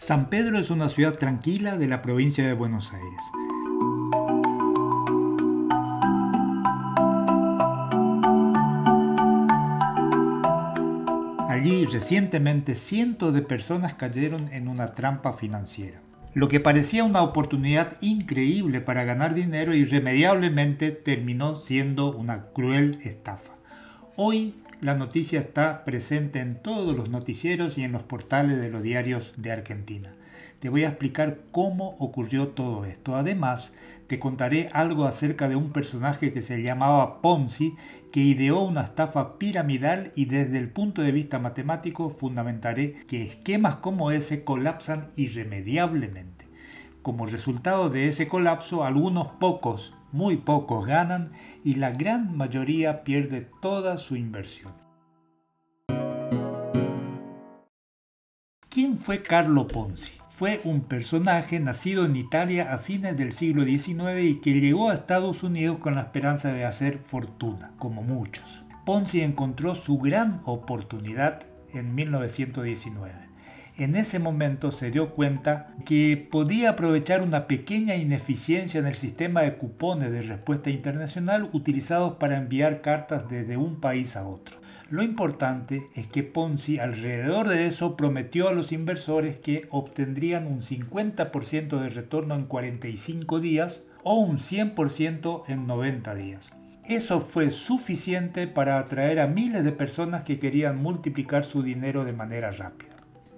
San Pedro es una ciudad tranquila de la provincia de Buenos Aires. Allí recientemente cientos de personas cayeron en una trampa financiera. Lo que parecía una oportunidad increíble para ganar dinero irremediablemente terminó siendo una cruel estafa. Hoy la noticia está presente en todos los noticieros y en los portales de los diarios de Argentina. Te voy a explicar cómo ocurrió todo esto. Además, te contaré algo acerca de un personaje que se llamaba Ponzi, que ideó una estafa piramidal, y desde el punto de vista matemático fundamentaré que esquemas como ese colapsan irremediablemente. Como resultado de ese colapso, algunos pocos, muy pocos, ganan y la gran mayoría pierde toda su inversión. ¿Quién fue Carlo Ponzi? Fue un personaje nacido en Italia a fines del siglo XIX y que llegó a Estados Unidos con la esperanza de hacer fortuna, como muchos. Ponzi encontró su gran oportunidad en 1919. En ese momento se dio cuenta que podía aprovechar una pequeña ineficiencia en el sistema de cupones de respuesta internacional utilizados para enviar cartas desde un país a otro. Lo importante es que Ponzi alrededor de eso prometió a los inversores que obtendrían un 50% de retorno en 45 días o un 100% en 90 días. Eso fue suficiente para atraer a miles de personas que querían multiplicar su dinero de manera rápida.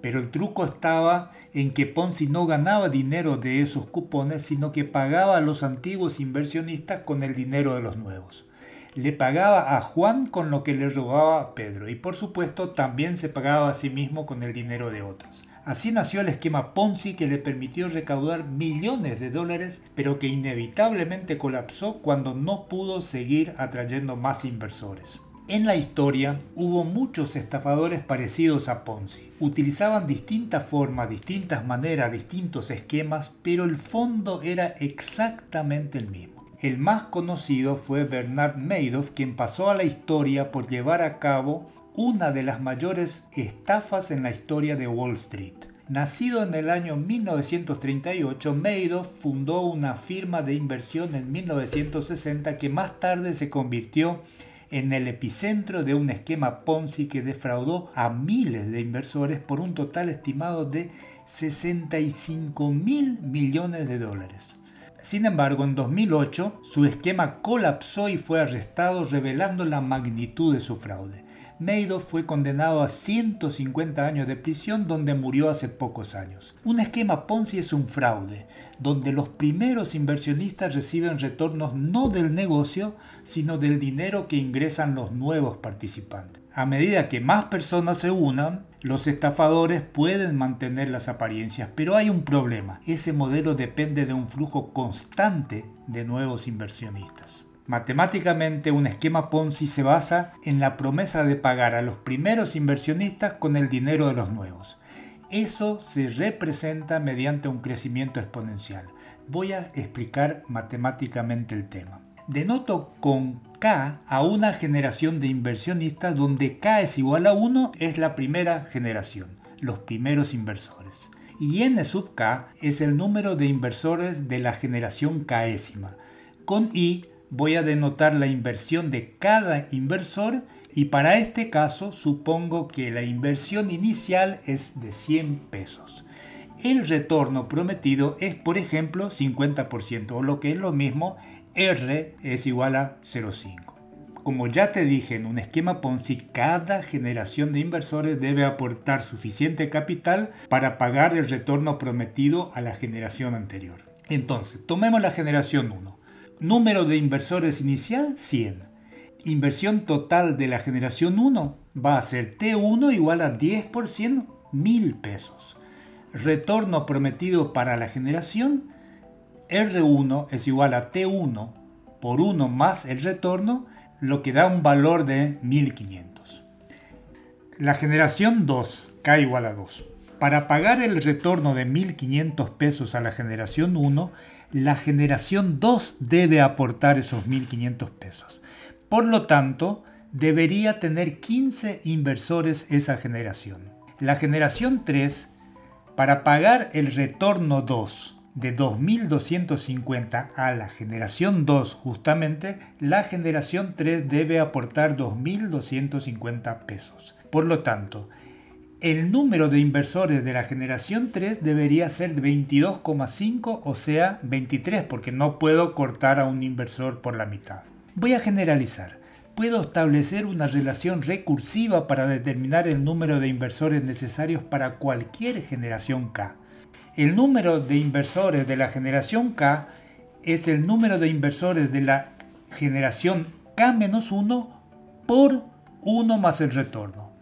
Pero el truco estaba en que Ponzi no ganaba dinero de esos cupones, sino que pagaba a los antiguos inversionistas con el dinero de los nuevos. Le pagaba a Juan con lo que le robaba a Pedro y por supuesto también se pagaba a sí mismo con el dinero de otros. Así nació el esquema Ponzi, que le permitió recaudar millones de dólares, pero que inevitablemente colapsó cuando no pudo seguir atrayendo más inversores. En la historia hubo muchos estafadores parecidos a Ponzi. Utilizaban distintas formas, distintas maneras, distintos esquemas, pero el fondo era exactamente el mismo. El más conocido fue Bernard Madoff, quien pasó a la historia por llevar a cabo una de las mayores estafas en la historia de Wall Street. Nacido en el año 1938, Madoff fundó una firma de inversión en 1960 que más tarde se convirtió en el epicentro de un esquema Ponzi que defraudó a miles de inversores por un total estimado de 65.000 millones de dólares. Sin embargo, en 2008 su esquema colapsó y fue arrestado, revelando la magnitud de su fraude. Madoff fue condenado a 150 años de prisión, donde murió hace pocos años. Un esquema Ponzi es un fraude, donde los primeros inversionistas reciben retornos no del negocio, sino del dinero que ingresan los nuevos participantes. A medida que más personas se unan, los estafadores pueden mantener las apariencias, pero hay un problema. Ese modelo depende de un flujo constante de nuevos inversionistas. Matemáticamente, un esquema Ponzi se basa en la promesa de pagar a los primeros inversionistas con el dinero de los nuevos. Eso se representa mediante un crecimiento exponencial. Voy a explicar matemáticamente el tema. Denoto con K a una generación de inversionistas donde K es igual a 1, es la primera generación, los primeros inversores. Y N sub K es el número de inversores de la generación Késima. Con I voy a denotar la inversión de cada inversor y para este caso supongo que la inversión inicial es de 100 pesos. El retorno prometido es, por ejemplo, 50%, o lo que es lo mismo, R es igual a 0,5. Como ya te dije, en un esquema Ponzi, cada generación de inversores debe aportar suficiente capital para pagar el retorno prometido a la generación anterior. Entonces, tomemos la generación 1. Número de inversores inicial, 100. Inversión total de la generación 1 va a ser T1 igual a 10%, 1.000 pesos. Retorno prometido para la generación, R1 es igual a T1 por 1 más el retorno, lo que da un valor de 1.500. La generación 2, K igual a 2. Para pagar el retorno de 1.500 pesos a la generación 1, la generación 2 debe aportar esos 1.500 pesos. Por lo tanto, debería tener 15 inversores esa generación. La generación 3 Para pagar el retorno 2 de 2.250 a la generación 2, justamente, la generación 3 debe aportar 2.250 pesos. Por lo tanto, el número de inversores de la generación 3 debería ser 22,5, o sea, 23, porque no puedo cortar a un inversor por la mitad. Voy a generalizar. Puedo establecer una relación recursiva para determinar el número de inversores necesarios para cualquier generación K. El número de inversores de la generación K es el número de inversores de la generación K-1 por 1 más el retorno.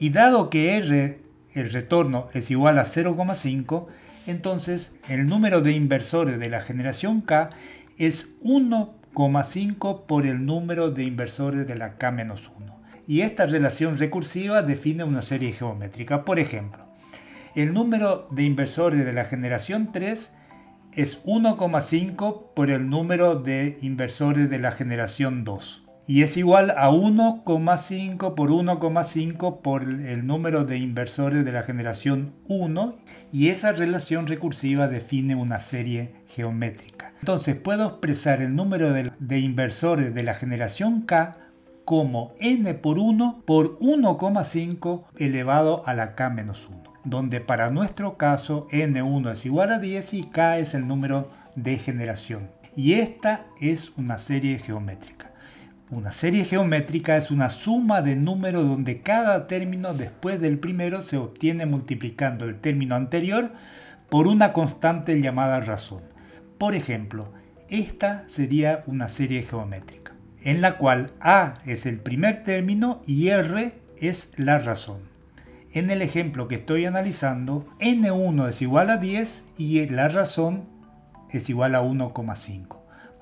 Y dado que R, el retorno, es igual a 0,5, entonces el número de inversores de la generación K es 1,5 por el número de inversores de la K-1. Y esta relación recursiva define una serie geométrica. Por ejemplo, el número de inversores de la generación 3 es 1,5 por el número de inversores de la generación 2. Y es igual a 1,5 por 1,5 por el número de inversores de la generación 1. Y esa relación recursiva define una serie geométrica. Entonces puedo expresar el número de inversores de la generación K como n por 1 por 1,5 elevado a la K-1. Donde para nuestro caso n1 es igual a 10 y k es el número de generación. Y esta es una serie geométrica. Una serie geométrica es una suma de números donde cada término después del primero se obtiene multiplicando el término anterior por una constante llamada razón. Por ejemplo, esta sería una serie geométrica, en la cual a es el primer término y r es la razón. En el ejemplo que estoy analizando, n1 es igual a 10 y la razón es igual a 1,5.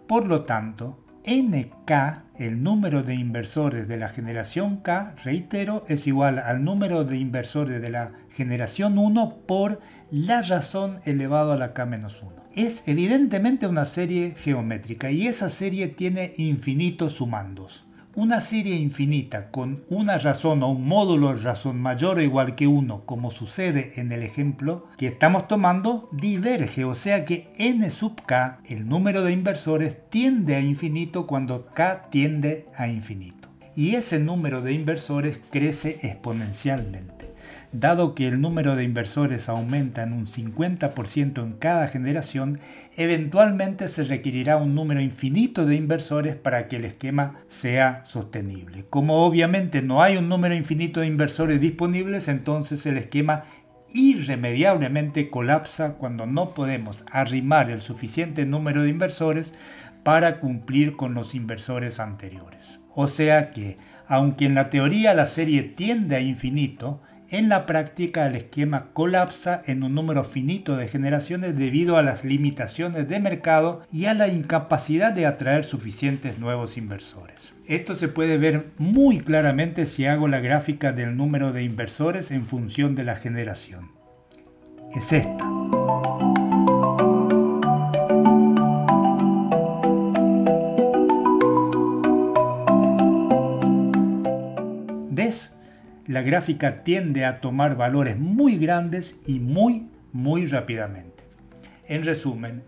Por lo tanto, nk, el número de inversores de la generación K, reitero, es igual al número de inversores de la generación 1 por la razón elevado a la K-1. Es evidentemente una serie geométrica y esa serie tiene infinitos sumandos. Una serie infinita con una razón o un módulo de razón mayor o igual que 1, como sucede en el ejemplo que estamos tomando, diverge, o sea que n sub k, el número de inversores, tiende a infinito cuando k tiende a infinito. Y ese número de inversores crece exponencialmente. Dado que el número de inversores aumenta en un 50% en cada generación, eventualmente se requerirá un número infinito de inversores para que el esquema sea sostenible. Como obviamente no hay un número infinito de inversores disponibles, entonces el esquema irremediablemente colapsa cuando no podemos arrimar el suficiente número de inversores para cumplir con los inversores anteriores. O sea que, aunque en la teoría la serie tiende a infinito, en la práctica el esquema colapsa en un número finito de generaciones debido a las limitaciones de mercado y a la incapacidad de atraer suficientes nuevos inversores. Esto se puede ver muy claramente si hago la gráfica del número de inversores en función de la generación. Es esta. ¿Ves? La gráfica tiende a tomar valores muy grandes y muy rápidamente. En resumen,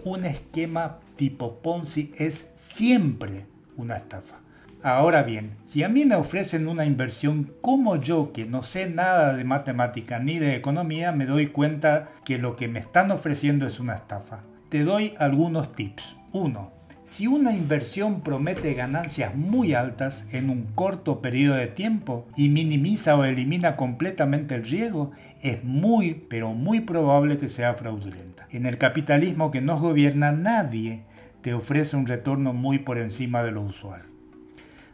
un esquema tipo Ponzi es siempre una estafa. Ahora bien, si a mí me ofrecen una inversión, como yo, que no sé nada de matemática ni de economía, me doy cuenta que lo que me están ofreciendo es una estafa. Te doy algunos tips. 1. Si una inversión promete ganancias muy altas en un corto periodo de tiempo y minimiza o elimina completamente el riesgo, es muy, pero muy probable que sea fraudulenta. En el capitalismo que nos gobierna, nadie te ofrece un retorno muy por encima de lo usual.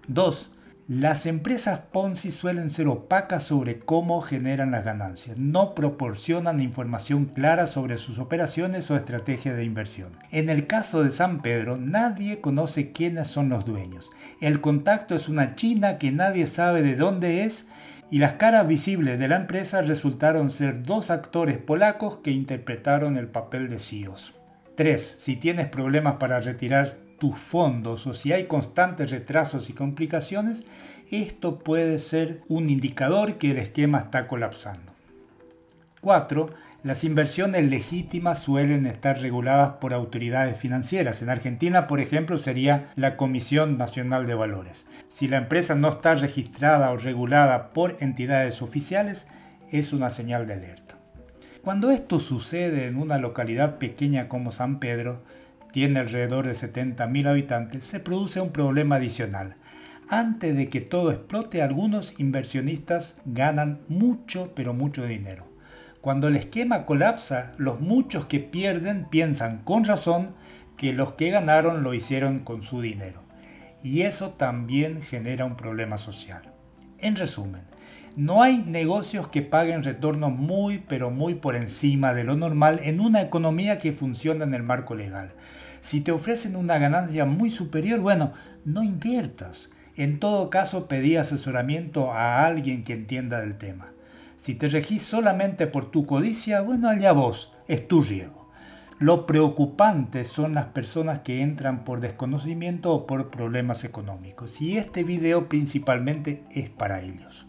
2. Las empresas Ponzi suelen ser opacas sobre cómo generan las ganancias. No proporcionan información clara sobre sus operaciones o estrategias de inversión. En el caso de San Pedro, nadie conoce quiénes son los dueños. El contacto es una china que nadie sabe de dónde es y las caras visibles de la empresa resultaron ser 2 actores polacos que interpretaron el papel de CEOs. 3. Si tienes problemas para retirar tus fondos o si hay constantes retrasos y complicaciones, esto puede ser un indicador que el esquema está colapsando. 4. Las inversiones legítimas suelen estar reguladas por autoridades financieras. En Argentina, por ejemplo, sería la Comisión Nacional de Valores. Si la empresa no está registrada o regulada por entidades oficiales, es una señal de alerta. Cuando esto sucede en una localidad pequeña como San Pedro, tiene alrededor de 70.000 habitantes, se produce un problema adicional. Antes de que todo explote, algunos inversionistas ganan mucho, pero mucho dinero. Cuando el esquema colapsa, los muchos que pierden piensan con razón que los que ganaron lo hicieron con su dinero. Y eso también genera un problema social. En resumen, no hay negocios que paguen retornos muy, pero muy por encima de lo normal en una economía que funciona en el marco legal. Si te ofrecen una ganancia muy superior, bueno, no inviertas. En todo caso, pedí asesoramiento a alguien que entienda del tema. Si te regís solamente por tu codicia, bueno, allá vos, es tu riesgo. Lo preocupante son las personas que entran por desconocimiento o por problemas económicos. Y este video principalmente es para ellos.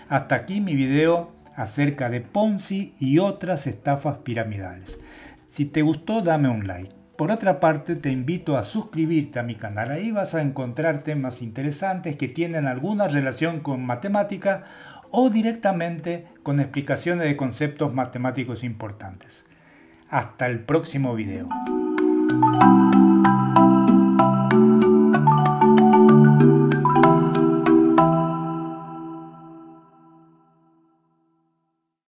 Hasta aquí mi video acerca de Ponzi y otras estafas piramidales. Si te gustó, dame un like. Por otra parte, te invito a suscribirte a mi canal. Ahí vas a encontrar temas interesantes que tienen alguna relación con matemática o directamente con explicaciones de conceptos matemáticos importantes. Hasta el próximo video.